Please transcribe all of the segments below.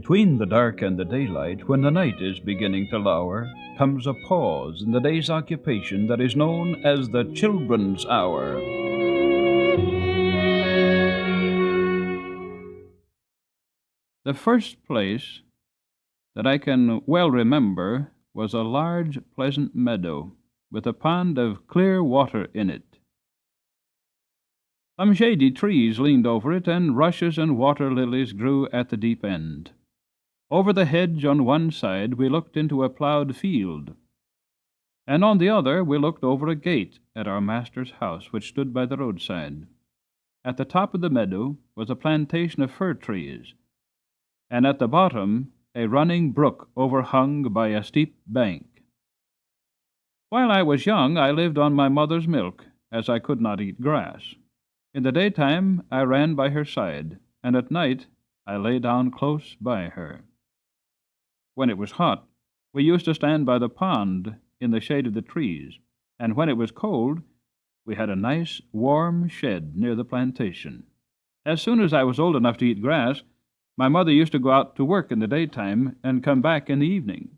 Between the dark and the daylight, when the night is beginning to lower, comes a pause in the day's occupation that is known as the children's hour. The first place that I can well remember was a large, pleasant meadow with a pond of clear water in it. Some shady trees leaned over it, and rushes and water lilies grew at the deep end. Over the hedge on one side we looked into a ploughed field, and on the other we looked over a gate at our master's house, which stood by the roadside. At the top of the meadow was a plantation of fir trees, and at the bottom a running brook overhung by a steep bank. While I was young, I lived on my mother's milk, as I could not eat grass. In the daytime I ran by her side, and at night I lay down close by her. When it was hot, we used to stand by the pond in the shade of the trees, and when it was cold, we had a nice warm shed near the plantation. As soon as I was old enough to eat grass, my mother used to go out to work in the daytime and come back in the evening.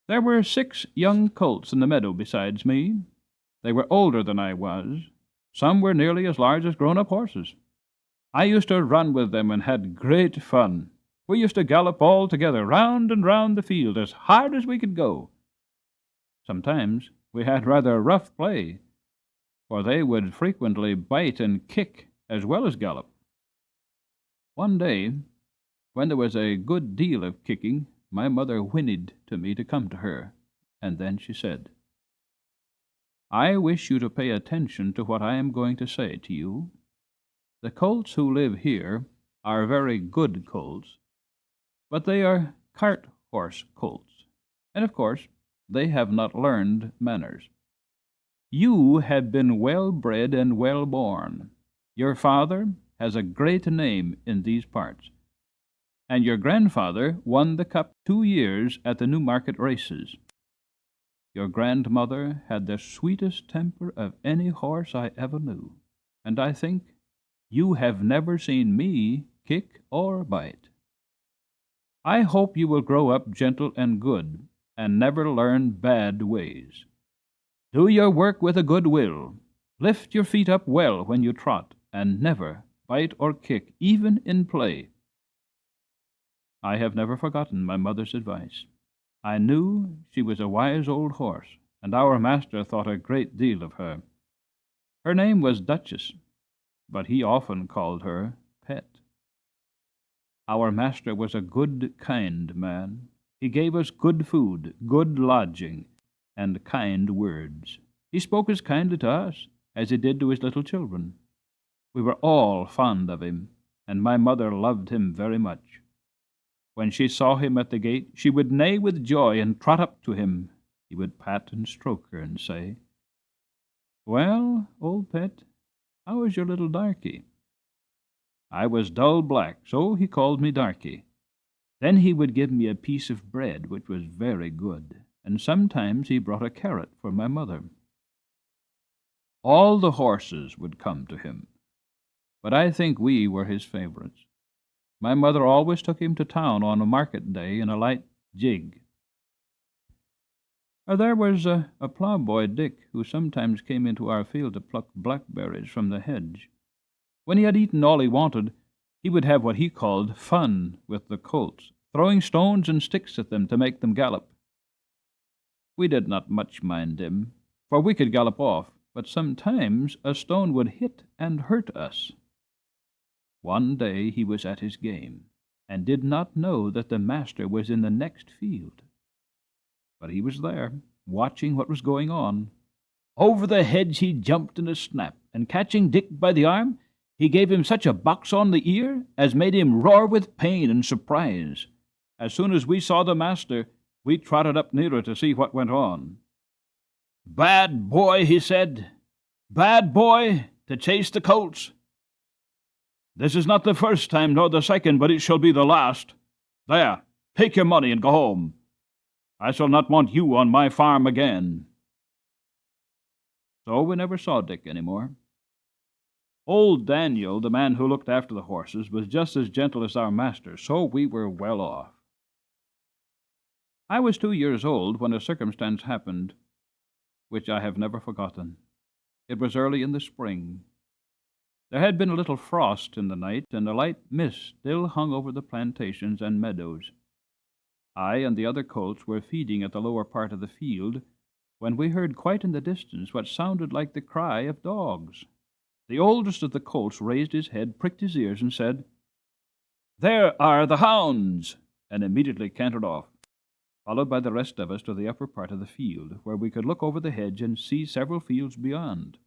There were 6 young colts in the meadow besides me. They were older than I was. Some were nearly as large as grown-up horses. I used to run with them and had great fun. We used to gallop all together round and round the field as hard as we could go. Sometimes we had rather rough play, for they would frequently bite and kick as well as gallop. One day, when there was a good deal of kicking, my mother whinnied to me to come to her, and then she said, "I wish you to pay attention to what I am going to say to you. The colts who live here are very good colts, but they are cart-horse colts, and of course they have not learned manners. You have been well-bred and well-born. Your father has a great name in these parts, and your grandfather won the cup 2 years at the Newmarket races. Your grandmother had the sweetest temper of any horse I ever knew, and I think you have never seen me kick or bite. I hope you will grow up gentle and good, and never learn bad ways. Do your work with a good will. Lift your feet up well when you trot, and never bite or kick, even in play." I have never forgotten my mother's advice. I knew she was a wise old horse, and our master thought a great deal of her. Her name was Duchess, but he often called her Pet. Our master was a good, kind man. He gave us good food, good lodging, and kind words. He spoke as kindly to us as he did to his little children. We were all fond of him, and my mother loved him very much. When she saw him at the gate, she would neigh with joy and trot up to him. He would pat and stroke her and say, "Well, old Pet, how is your little darky?" I was dull black, so he called me Darky. Then he would give me a piece of bread, which was very good, and sometimes he brought a carrot for my mother. All the horses would come to him, but I think we were his favorites. My mother always took him to town on a market day in a light gig. There was a ploughboy, Dick, who sometimes came into our field to pluck blackberries from the hedge. When he had eaten all he wanted, he would have what he called fun with the colts, throwing stones and sticks at them to make them gallop. We did not much mind him, for we could gallop off, but sometimes a stone would hit and hurt us. One day he was at his game, and did not know that the master was in the next field. But he was there, watching what was going on. Over the hedge he jumped in a snap, and catching Dick by the arm, he gave him such a box on the ear as made him roar with pain and surprise. As soon as we saw the master, we trotted up nearer to see what went on. "Bad boy," he said, "bad boy to chase the colts. This is not the first time nor the second, but it shall be the last. There, take your money and go home. I shall not want you on my farm again." So we never saw Dick any more. Old Daniel, the man who looked after the horses, was just as gentle as our master, so we were well off. I was 2 years old when a circumstance happened which I have never forgotten. It was early in the spring. There had been a little frost in the night, and a light mist still hung over the plantations and meadows. I and the other colts were feeding at the lower part of the field, when we heard quite in the distance what sounded like the cry of dogs. The oldest of the colts raised his head, pricked his ears, and said, "There are the hounds!" and immediately cantered off, followed by the rest of us to the upper part of the field, where we could look over the hedge and see several fields beyond.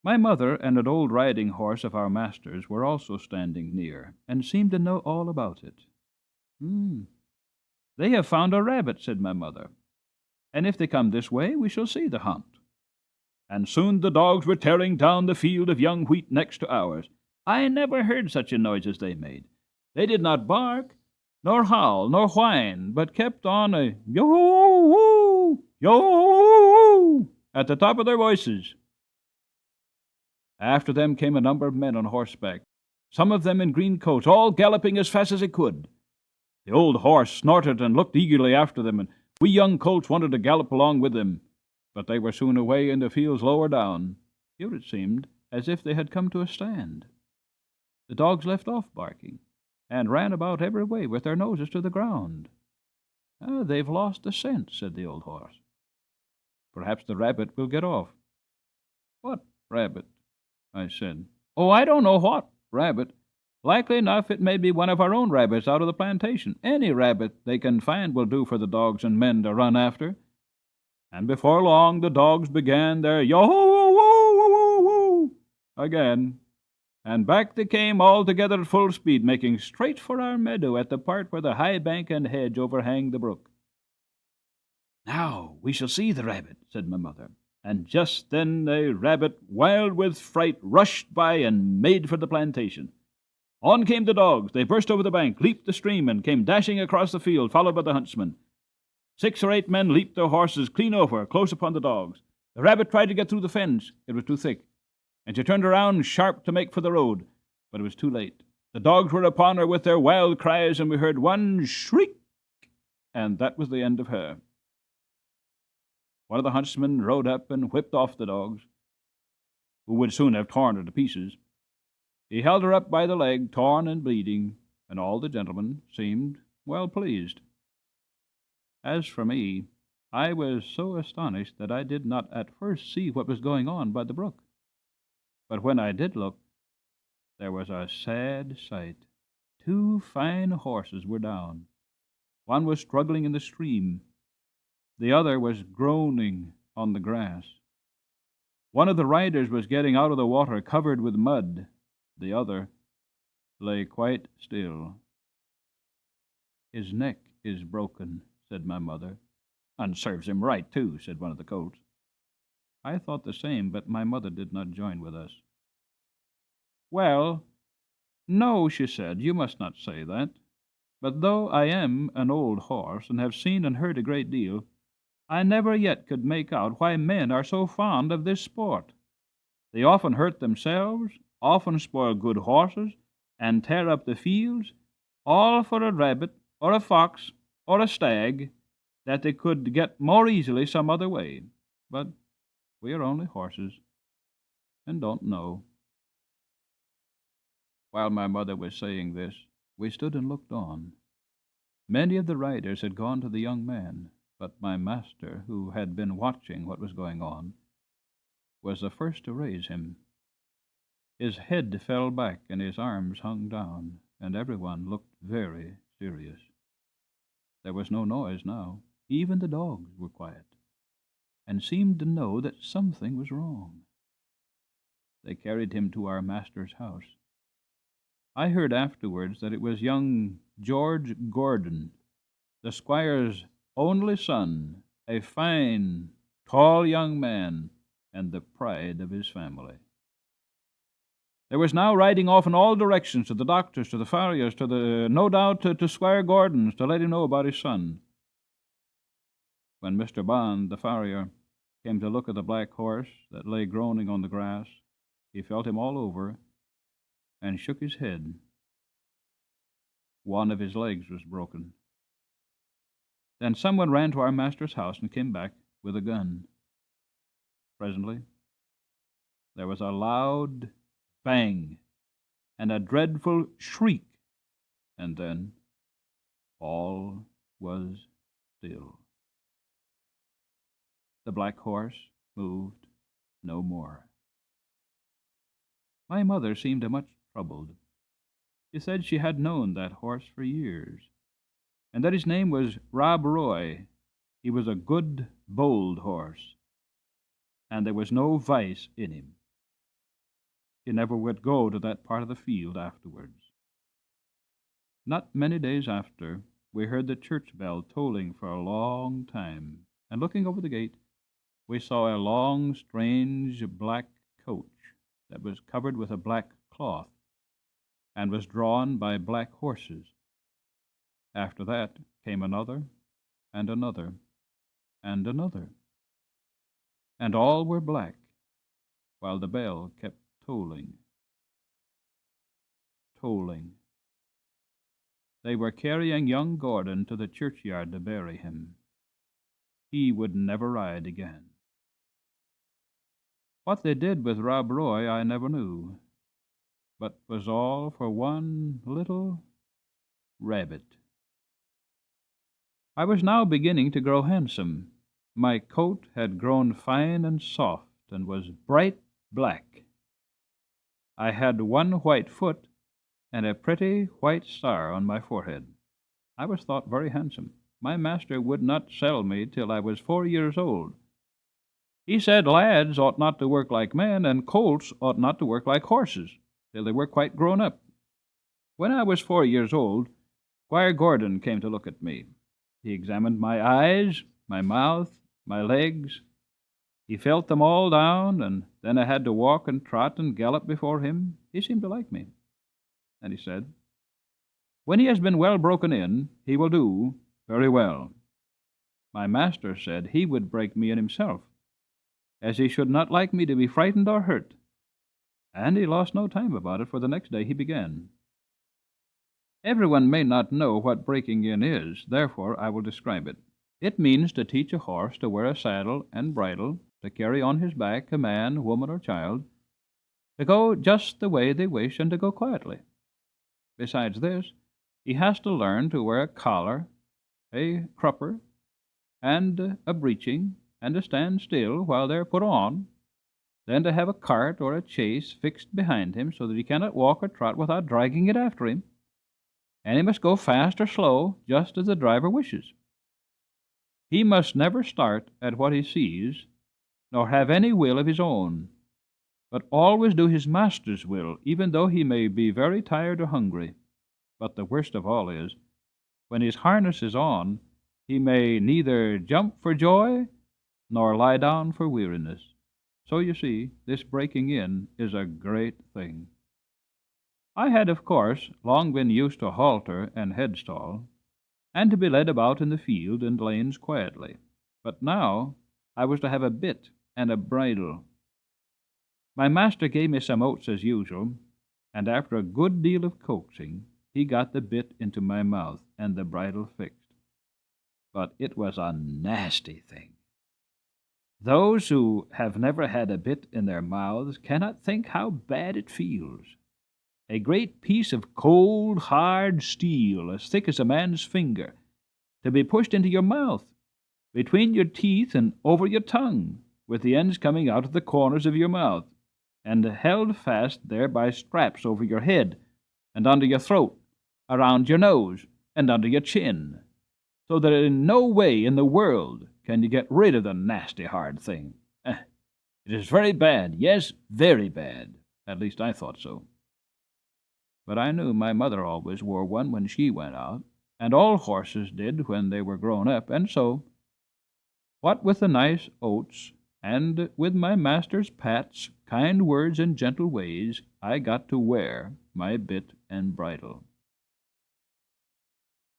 My mother and an old riding horse of our master's were also standing near, and seemed to know all about it. "They have found a rabbit," said my mother, "and if they come this way, we shall see the hunt." And soon the dogs were tearing down the field of young wheat next to ours. I never heard such a noise as they made. They did not bark, nor howl, nor whine, but kept on a yo-woo, yo-woo at the top of their voices. After them came a number of men on horseback, some of them in green coats, all galloping as fast as they could. The old horse snorted and looked eagerly after them, and we young colts wanted to gallop along with them, but they were soon away in the fields lower down. Here it seemed as if they had come to a stand. The dogs left off barking, and ran about every way with their noses to the ground. "They've lost the scent," said the old horse. "Perhaps the rabbit will get off." "What rabbit?" I said. "Oh, I don't know what rabbit. Likely enough it may be one of our own rabbits out of the plantation. Any rabbit they can find will do for the dogs and men to run after." And before long the dogs began their yo-woo-woo-woo-woo again, and back they came all together at full speed, making straight for our meadow at the part where the high bank and hedge overhang the brook. "Now we shall see the rabbit," said my mother. And just then a rabbit, wild with fright, rushed by and made for the plantation. On came the dogs. They burst over the bank, leaped the stream, and came dashing across the field, followed by the huntsmen. 6 or 8 men leaped their horses clean over, close upon the dogs. The rabbit tried to get through the fence. It was too thick, and she turned around sharp to make for the road, but it was too late. The dogs were upon her with their wild cries, and we heard one shriek, and that was the end of her. One of the huntsmen rode up and whipped off the dogs, who would soon have torn her to pieces. He held her up by the leg, torn and bleeding, and all the gentlemen seemed well pleased. As for me, I was so astonished that I did not at first see what was going on by the brook. But when I did look, there was a sad sight. 2 fine horses were down. One was struggling in the stream. The other was groaning on the grass. One of the riders was getting out of the water covered with mud. The other lay quite still. "His neck is broken," said my mother. "And serves him right, too," said one of the colts. I thought the same, but my mother did not join with us. "Well, no," she said, "you must not say that. But though I am an old horse, and have seen and heard a great deal, I never yet could make out why men are so fond of this sport. They often hurt themselves, often spoil good horses, and tear up the fields, all for a rabbit, or a fox, or a stag, that they could get more easily some other way. But we are only horses, and don't know." While my mother was saying this, we stood and looked on. Many of the riders had gone to the young man, but my master, who had been watching what was going on, was the first to raise him. His head fell back and his arms hung down, and everyone looked very serious. There was no noise now. Even the dogs were quiet, and seemed to know that something was wrong. They carried him to our master's house. I heard afterwards that it was young George Gordon, the squire's only son, a fine, tall young man, and the pride of his family. There was now riding off in all directions, to the doctor's, to the farrier's, no doubt to Squire Gordon's, to let him know about his son. When Mr. Bond, the farrier, came to look at the black horse that lay groaning on the grass, He felt him all over and shook his head. One of his legs was broken. Then someone ran to our master's house and came back with a gun. Presently, there was a loud bang and a dreadful shriek, and then all was still. The black horse moved no more. My mother seemed much troubled. She said she had known that horse for years, and that his name was Rob Roy. He was a good, bold horse, and there was no vice in him. He never would go to that part of the field afterwards. Not many days after, we heard the church bell tolling for a long time, and looking over the gate, we saw a long, strange black coach that was covered with a black cloth and was drawn by black horses. After that came another, and another, and another, and all were black, while the bell kept tolling. Tolling. They were carrying young Gordon to the churchyard to bury him. He would never ride again. What they did with Rob Roy I never knew, but was all for one little rabbit. I was now beginning to grow handsome. My coat had grown fine and soft, and was bright black. I had one white foot, and a pretty white star on my forehead. I was thought very handsome. My master would not sell me till I was 4 years old. He said lads ought not to work like men, and colts ought not to work like horses, till they were quite grown up. When I was 4 years old, Squire Gordon came to look at me. He examined my eyes, my mouth, my legs. He felt them all down, and then I had to walk and trot and gallop before him. He seemed to like me. And he said, "When he has been well broken in, he will do very well." My master said he would break me in himself, as he should not like me to be frightened or hurt. And he lost no time about it, for the next day he began. Everyone may not know what breaking in is, therefore I will describe it. It means to teach a horse to wear a saddle and bridle, to carry on his back a man, woman, or child, to go just the way they wish, and to go quietly. Besides this, he has to learn to wear a collar, a crupper, and a breeching, and to stand still while they're put on, then to have a cart or a chaise fixed behind him so that he cannot walk or trot without dragging it after him, and he must go fast or slow just as the driver wishes. He must never start at what he sees, nor have any will of his own, but always do his master's will, even though he may be very tired or hungry. But the worst of all is, when his harness is on, he may neither jump for joy nor lie down for weariness. So you see, this breaking in is a great thing. I had, of course, long been used to halter and headstall, and to be led about in the field and lanes quietly. But now I was to have a bit and a bridle. My master gave me some oats as usual, and after a good deal of coaxing, he got the bit into my mouth and the bridle fixed. But it was a nasty thing. Those who have never had a bit in their mouths cannot think how bad it feels. A great piece of cold, hard steel, as thick as a man's finger, to be pushed into your mouth, between your teeth and over your tongue, with the ends coming out of the corners of your mouth, and held fast there by straps over your head, and under your throat, around your nose, and under your chin, so that in no way in the world can you get rid of the nasty hard thing. It is very bad, yes, very bad. At least I thought so. But I knew my mother always wore one when she went out, and all horses did when they were grown up, and so, what with the nice oats, and with my master's pats, kind words, and gentle ways, I got to wear my bit and bridle.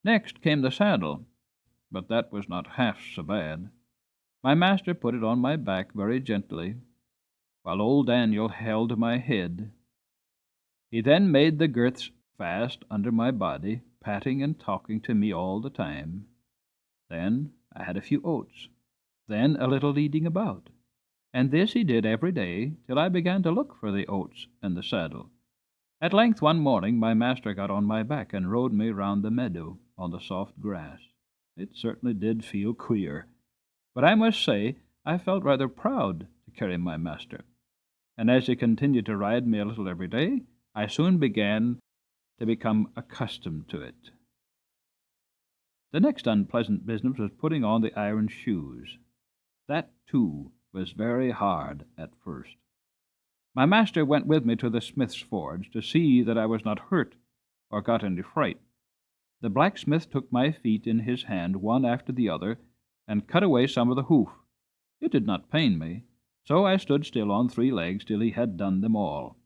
Next came the saddle, but that was not half so bad. My master put it on my back very gently, while old Daniel held my head. He then made the girths fast under my body, patting and talking to me all the time. Then I had a few oats, then a little leading about, and this he did every day till I began to look for the oats and the saddle. At length one morning my master got on my back and rode me round the meadow on the soft grass. It certainly did feel queer, but I must say I felt rather proud to carry my master, and as he continued to ride me a little every day, I soon began to become accustomed to it. The next unpleasant business was putting on the iron shoes. That, too, was very hard at first. My master went with me to the smith's forge to see that I was not hurt or got any fright. The blacksmith took my feet in his hand one after the other and cut away some of the hoof. It did not pain me, so I stood still on 3 legs till he had done them all.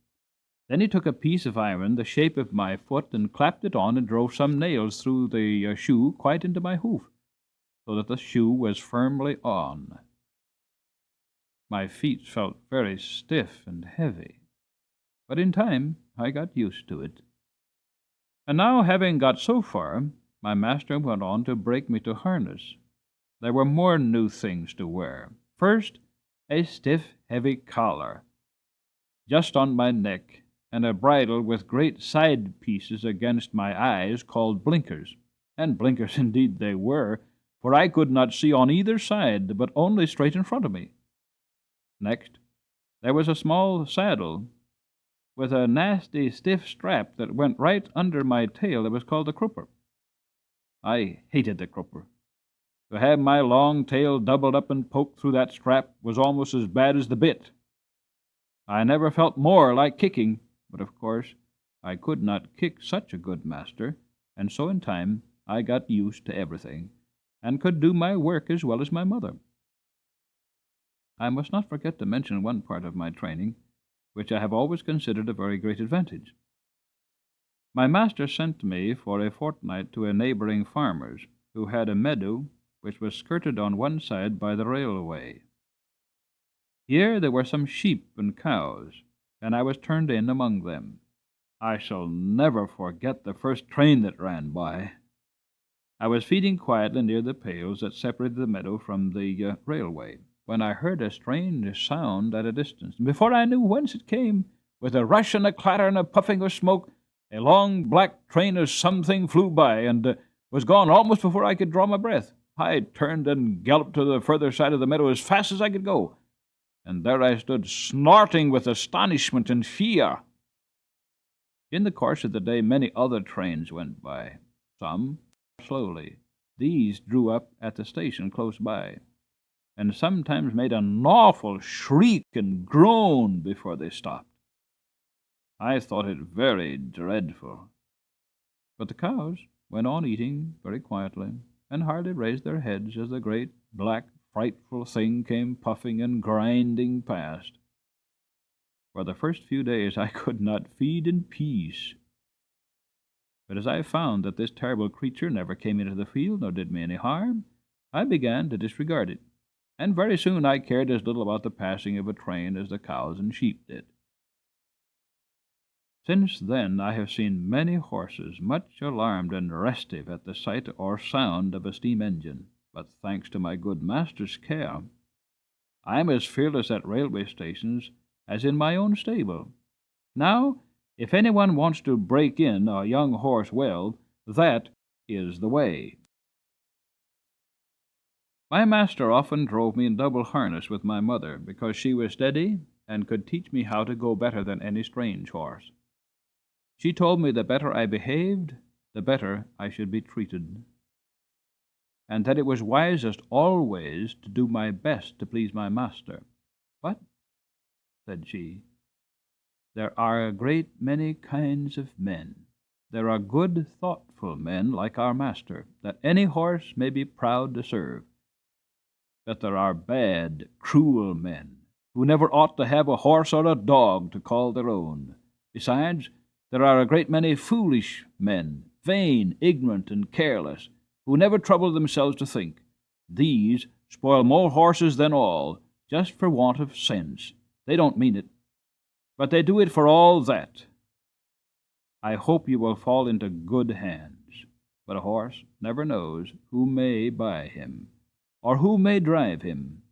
Then he took a piece of iron the shape of my foot and clapped it on and drove some nails through the shoe quite into my hoof, so that the shoe was firmly on. My feet felt very stiff and heavy, but in time I got used to it. And now, having got so far, my master went on to break me to harness. There were more new things to wear. First, a stiff, heavy collar, just on my neck, and a bridle with great side pieces against my eyes called blinkers. And blinkers indeed they were, for I could not see on either side, but only straight in front of me. Next, there was a small saddle with a nasty stiff strap that went right under my tail. It was called the crupper. I hated the crupper. To have my long tail doubled up and poked through that strap was almost as bad as the bit. I never felt more like kicking, but of course I could not kick such a good master, and so in time I got used to everything, and could do my work as well as my mother. I must not forget to mention one part of my training, which I have always considered a very great advantage. My master sent me for a fortnight to a neighboring farmer's, who had a meadow which was skirted on one side by the railway. Here there were some sheep and cows, and I was turned in among them. I shall never forget the first train that ran by. I was feeding quietly near the pales that separated the meadow from the railway, when I heard a strange sound at a distance, and before I knew whence it came, with a rush and a clatter and a puffing of smoke, a long black train of something flew by, and was gone almost before I could draw my breath. I turned and galloped to the further side of the meadow as fast as I could go, and there I stood snorting with astonishment and fear. In the course of the day many other trains went by, some slowly. These drew up at the station close by, and sometimes made an awful shriek and groan before they stopped. I thought it very dreadful. But the cows went on eating very quietly, and hardly raised their heads as the great, black, frightful thing came puffing and grinding past. For the first few days I could not feed in peace. But as I found that this terrible creature never came into the field nor did me any harm, I began to disregard it, and very soon I cared as little about the passing of a train as the cows and sheep did. Since then I have seen many horses much alarmed and restive at the sight or sound of a steam engine, but thanks to my good master's care, I am as fearless at railway stations as in my own stable. Now, if anyone wants to break in a young horse well, that is the way. My master often drove me in double harness with my mother, because she was steady and could teach me how to go better than any strange horse. She told me the better I behaved, the better I should be treated, and that it was wisest always to do my best to please my master. But, said she, there are a great many kinds of men. There are good, thoughtful men like our master, that any horse may be proud to serve. But there are bad, cruel men, who never ought to have a horse or a dog to call their own. Besides, there are a great many foolish men, vain, ignorant, and careless, who never trouble themselves to think. These spoil more horses than all, just for want of sense, They don't mean it, but they do it for all that. I hope you will fall into good hands, but a horse never knows who may buy him, or who may drive him.